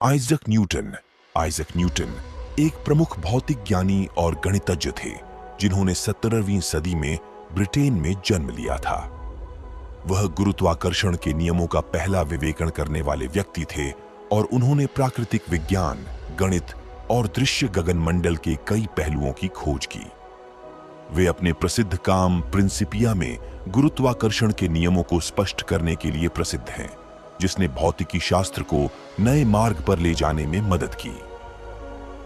Isaac Newton एक प्रमुख भौतिक ज्ञानी और गणितज्ञ थे जिन्होंने 17वीं सदी में ब्रिटेन में जन्म लिया था। वह गुरुत्वाकर्षण के नियमों का पहला विवेचन करने वाले व्यक्ति थे और उन्होंने प्राकृतिक विज्ञान, गणित और दृश्य गगनमंडल के कई पहलुओं की खोज की। वे अपने प्रसिद्ध काम प्रिंसिपिया में गुरुत्वाकर्षण के नियमों को स्पष्ट करने के लिए प्रसिद्ध हैं, जिसने भौतिकी शास्त्र को नए मार्ग पर ले जाने में मदद की।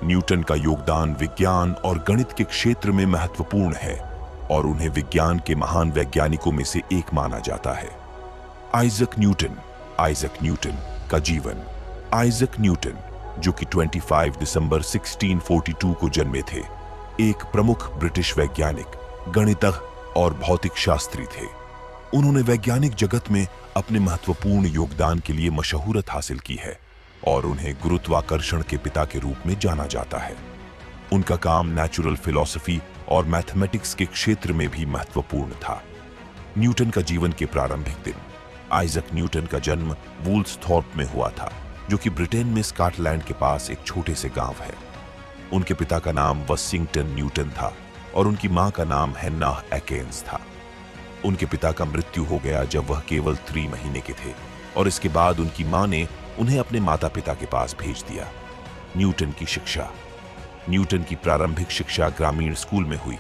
न्यूटन का योगदान विज्ञान और गणित के क्षेत्र में महत्वपूर्ण है और उन्हें विज्ञान के महान वैज्ञानिकों में से एक माना जाता है। आइजक न्यूटन का जीवन। आइजक न्यूटन, जो कि 25 दिसंबर 1642 को जन्मे थे, एक प्रमुख ब्रिटिश वैज्ञानिक, गणितज्ञ और भौतिक शास्त्री थे। उन्होंने वैज्ञानिक जगत में अपने महत्वपूर्ण योगदान के लिए मशहूरत हासिल की है और उन्हें गुरुत्वाकर्षण के पिता के रूप में जाना जाता है। उनका काम नेचुरल फिलॉसफी और मैथमेटिक्स के क्षेत्र में भी महत्वपूर्ण था। न्यूटन का जीवन के प्रारंभिक दिन। आइजक न्यूटन का जन्म वुल्सथॉर्प में हुआ था, जो कि ब्रिटेन में स्कॉटलैंड के पास एक छोटे से गांव है। उनके पिता का नाम वशिंगटन न्यूटन था और उनकी मां का नाम हैन्ना एकेन्स था। उनके पिता का मृत्यु हो गया जब वह केवल 3 महीने के थे और इसके बाद उनकी मां ने उन्हें अपने माता पिता के पास भेज दिया। न्यूटन की शिक्षा। न्यूटन की प्रारंभिक शिक्षा ग्रामीण स्कूल में हुई,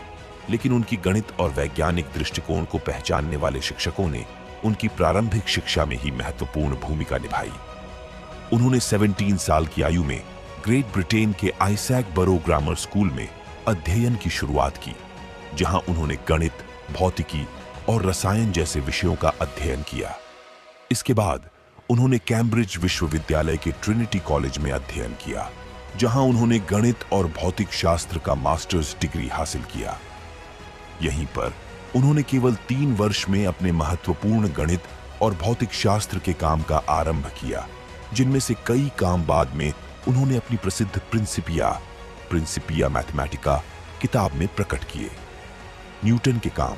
लेकिन उनकी गणित और वैज्ञानिक दृष्टिकोण को पहचानने वाले शिक्षकों ने उनकी प्रारंभिक शिक्षा में ही महत्वपूर्ण भूमिका निभाई। उन्होंने 17 साल की आयु में ग्रेट ब्रिटेन के आइजैक बरो ग्रामर स्कूल में अध्ययन की शुरुआत की, जहां उन्होंने गणित, भौतिकी और रसायन जैसे विषयों का अध्ययन किया। इसके बाद उन्होंने कैम्ब्रिज विश्वविद्यालय के ट्रिनिटी कॉलेज में अध्ययन किया, जहां उन्होंने गणित और भौतिक शास्त्र का मास्टर्स डिग्री हासिल किया। यहीं पर उन्होंने केवल 3 वर्ष में अपने महत्वपूर्ण गणित और भौतिक शास्त्र के काम का आरंभ किया, जिनमें से कई काम बाद में उन्होंने अपनी प्रसिद्ध प्रिंसिपिया मैथमेटिका किताब में प्रकट किए। न्यूटन के काम।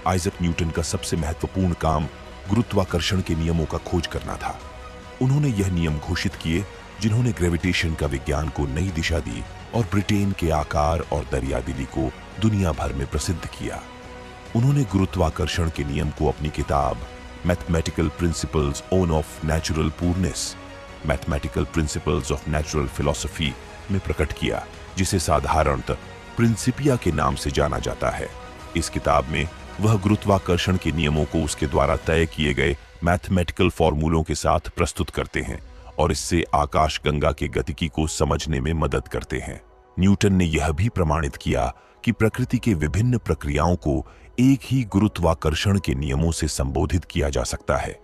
आइजक न्यूटन का सबसे महत्वपूर्ण काम गुरुत्वाकर्षण के नियमों का खोज करना था। उन्होंने यह नियम घोषित किए जिन्होंने ग्रेविटेशन का विज्ञान को नई दिशा दी और ब्रिटेन के आकार और दरियादिली को दुनिया भर में प्रसिद्ध किया। उन्होंने गुरुत्वाकर्षण के नियम को अपनी किताब mathematical principles of natural pureness, mathematical principles of natural philosophy में प्रकट किया, जिसे साधारणतः प्रिंसिपिया के नाम से जाना जाता है। इस किताब में वह गुरुत्वाकर्षण के नियमों को उसके द्वारा तय किए गए मैथमेटिकल फॉर्मूलों के साथ प्रस्तुत करते हैं और इससे आकाशगंगा के गतिकी को समझने में मदद करते हैं। न्यूटन ने यह भी प्रमाणित किया कि प्रकृति के विभिन्न प्रक्रियाओं को एक ही गुरुत्वाकर्षण के नियमों से संबोधित किया जा सकता है,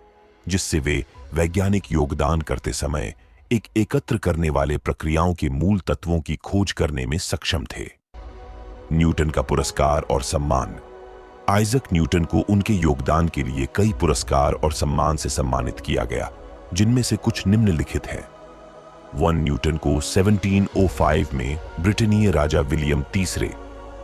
जिससे वे वैज्ञानिक योगदान करते समय एक एकत्र करने वाले प्रक्रियाओं के मूल तत्वों की खोज करने में सक्षम थे। न्यूटन का पुरस्कार और सम्मान। आइजक न्यूटन को उनके योगदान के लिए कई पुरस्कार और सम्मान से सम्मानित किया गया, जिनमें से कुछ निम्नलिखित हैं। 1 न्यूटन को 1705 में ब्रिटेनीय राजा विलियम तीसरे,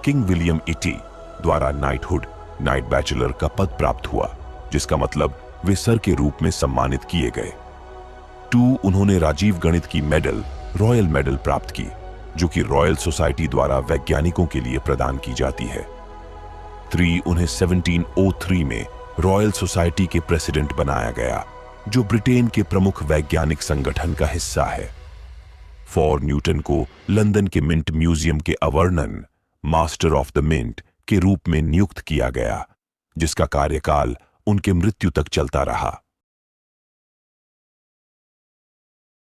किंग विलियम इटी द्वारा नाइट बैचलर का पद प्राप्त हुआ, जिसका मतलब वे सर के रूप में सम्मानित किए गए। 2 उन्होंने राजीव गणित की मेडल, रॉयल मेडल प्राप्त की, जो कि रॉयल सोसाइटी द्वारा वैज्ञानिकों के लिए प्रदान की जाती है। 3 उन्हें 1703 में रॉयल सोसाइटी के प्रेसिडेंट बनाया गया, जो ब्रिटेन के प्रमुख वैज्ञानिक संगठन का हिस्सा है। 4 न्यूटन को लंदन के मिंट म्यूजियम के अवर्णन, मास्टर ऑफ द मिंट के रूप में नियुक्त किया गया, जिसका कार्यकाल उनके मृत्यु तक चलता रहा।